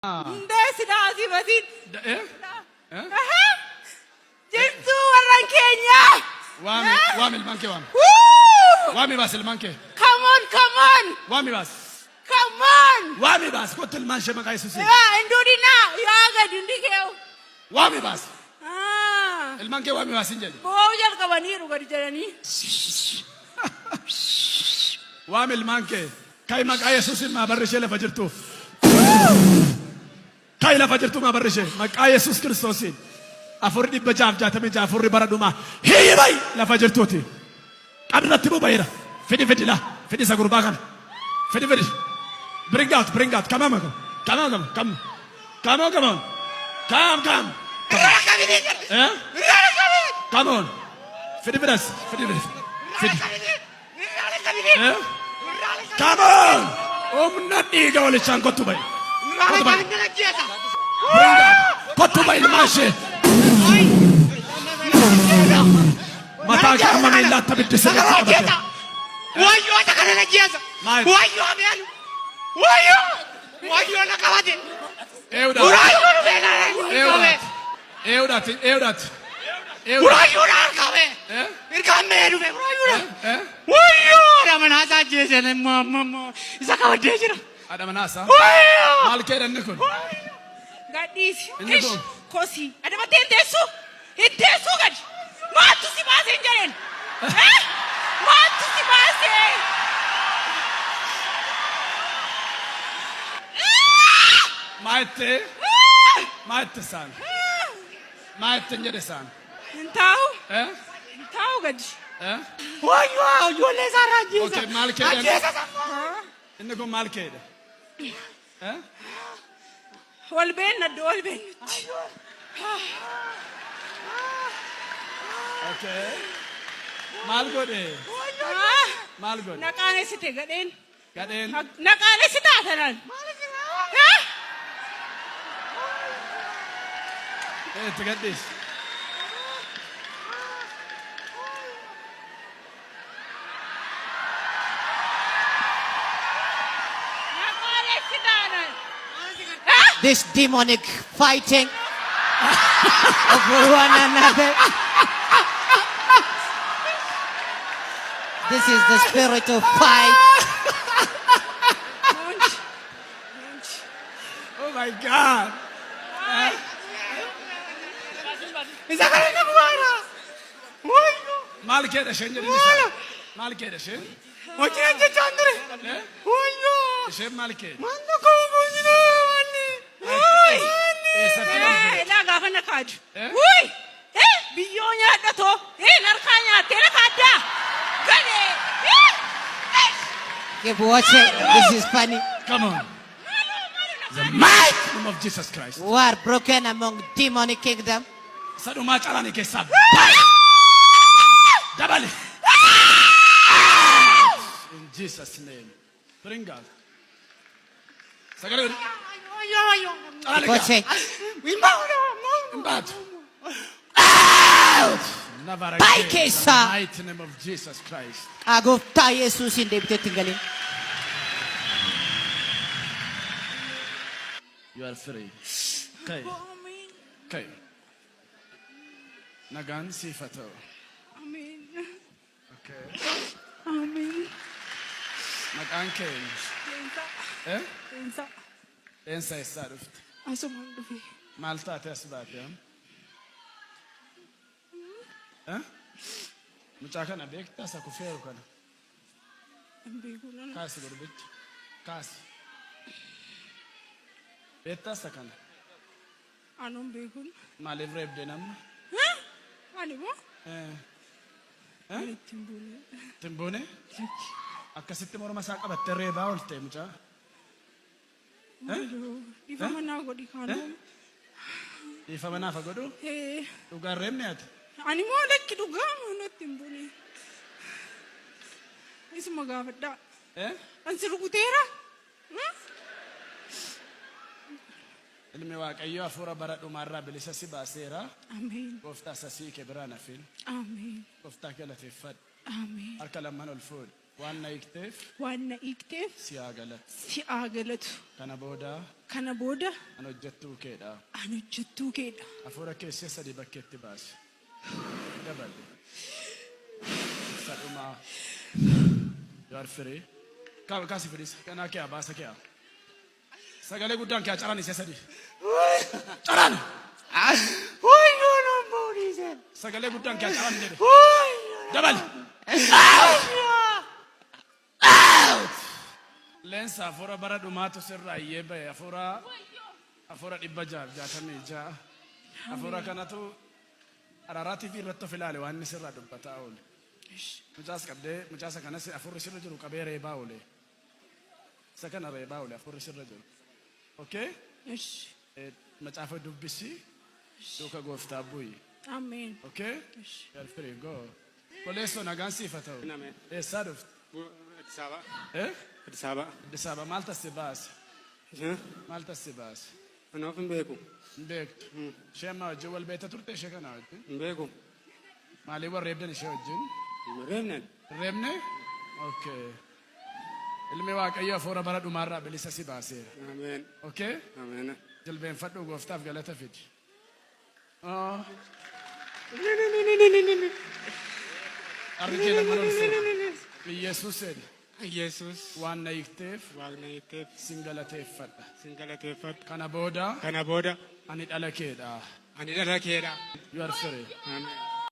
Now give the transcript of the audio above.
Ndesi daasi basin. Jirtu warran keenya. Wami ilmanke wami. Wami bas ilmanke. Come on, come on. Wami bas. Come on. Wami bas kote ilman shema kai susi. Ndudina yaga dindikeo. Wami bas. Ilmanke wami bas injeli. Bojal kabaniru gadi jarani. Wami ilmanke. Kai makai susi ma barrishe la fajirtu. Kai la fajirtu ma barrishe. Makai Yesus Kristosin. Afurdi bajaf jatame jafurri baraduma. Hey bay la fajirtuti. Abna tibu bayra. Fidi la. Fidi sagurbakan. Fidi. Bring out. Come on. Come. Come on. Fidi. Come on. Nati gawle chan kotubay. Bring out. Kotubay mashe. Mata kama mila tabiti sana. Wayo atakana na kiasa. Wayo amealu. Wayo nakawate. Eudat. Wayo nakawe. Irkame rume wayo. Wayo ramana sa jese ne mama. Isa kawate jira. Ada manasa. Wayo. Malkeda nikun. Gadis. Kish. Kosi. Ada matendesu. Itesu gad. Matu si basen jaren. Matu si basen. Maite san. Maite njede san. Entau gad. Wayo le sara jese. Okay, malkeda. Jese. Innakum malkeda. Walben na dolben. Okay. Malgode. Malgode. Nakane site gaden. Gaden. Nakane sita atanan. Hey, to get this. Nakane sita atanan. This demonic fighting over one another. This is the spirit of fight. Oh my God. Isa kana buara. Wayo. Malkeda shen njede nisan. Malkeda shen. Waje chandre. Wayo. Shen malkeda. Mando ko bujina wani. Na gafa na kaju. Uy! Biyonya dato. Narkanya tera kada. Gane. Keep watching. This is funny. Come on. The mighty name of Jesus Christ. War broken among demonic kingdom. Saduma chalani ke sab. Dabali. In Jesus' name. Bring God. Sagale. Watching. Imbad. Out. Never again. Pai In the kesa. mighty name of Jesus Christ. Agofta Yesus hindi tinggalin. You are free. Okay. Nagan sifato. Amen. Okay. Amen. Naganken. Ensa. Ensa isaruft. Asumang dufi. Malta tesbat ya. Mutaka na bekta sa kufero kana. Ambigulan. Kasi gurbit. Kasi. Beta sa kana. Anong bigul? Malivreb denam. Ano mo? Timbune. Timbune? Akkasitti morma saa qabatte reebaa oolte mucaa. Ifa manaa godhi kaanuu. Ifa manaa fa godhu? Dhugaan reebne ati? Ani moo lakki dhugaa manatti hin bune. Isuma gaafadhaa. Ansi rukuteera. Ilmi Waaqayyo hafuura bara dhumaarraa bilisa si baaseera. Ameen. Gooftaa sasii kee biraa nafin. Ameen. Gooftaa galateeffadhu. Ameen. Harka lamman ol fuudhi. ዋና ይክቴፍ ዋና ኢክቴፍ ሲያገለት ሲአገለቱ ከነቦዳ ከነቦዳ አኖጀቱ ኬዳ አኖጀቱ ኬዳ አፎራ ኬሴ ሰዲ በኬት ባስ ደበል ሰዱማ ያርፍሬ ካሲ ፍሪስ ከናኪያ ባሰኪያ ሰገሌ ጉዳን ኪያ ጨራን ይሰሰዲ ጨራን ወዮ ነው ሞሪዘን ሰገሌ ጉዳን ኪያ ጨራን ይደ ደበል ሌንሳ አፎራ በረዱ ማቱ ስራ የበ አፎራ ዲበጃር ጃተሜጃ አፎራ ከናቱ አራራቲ ፊረቶ ፊላለ ዋን ስራ ዱበታውል ሙጫስ ቀብደ ሙጫስ ከነስ አፎራ ሲረ ጅሩ ቀበሬ ባውለ ሰከነ ሬ ባውለ አፎራ ሲረ ጅሩ ኦኬ እሺ መጻፈ ዱብሲ ዶከ ጎፍታ ቡይ አሜን ኦኬ ያልፍሬ ጎ ኮሌሶ ናጋንሲ ፈተው ሳዱፍ አዲስ አበባ ማልተስባስ አናፍን ቤኩ ቤክ ሸማ ጀወል ቤተ ቱርቴ ሸከና ቤኩ ማሊ ወሬብደን ሸወጅን ሬብነ ኦኬ ilmi waaqayyo afoora bara dhumaarraa bilisa si baaseera. Ameen. Okay? Ameen. Jilbeenfadhu gooftaaf galata fidi. Argee nama lolseera. Yesuus jedhe. Yesuus waan na hiikteef sin galateeffadha. Kana booda ani dhala keedha. You are free. Ameen.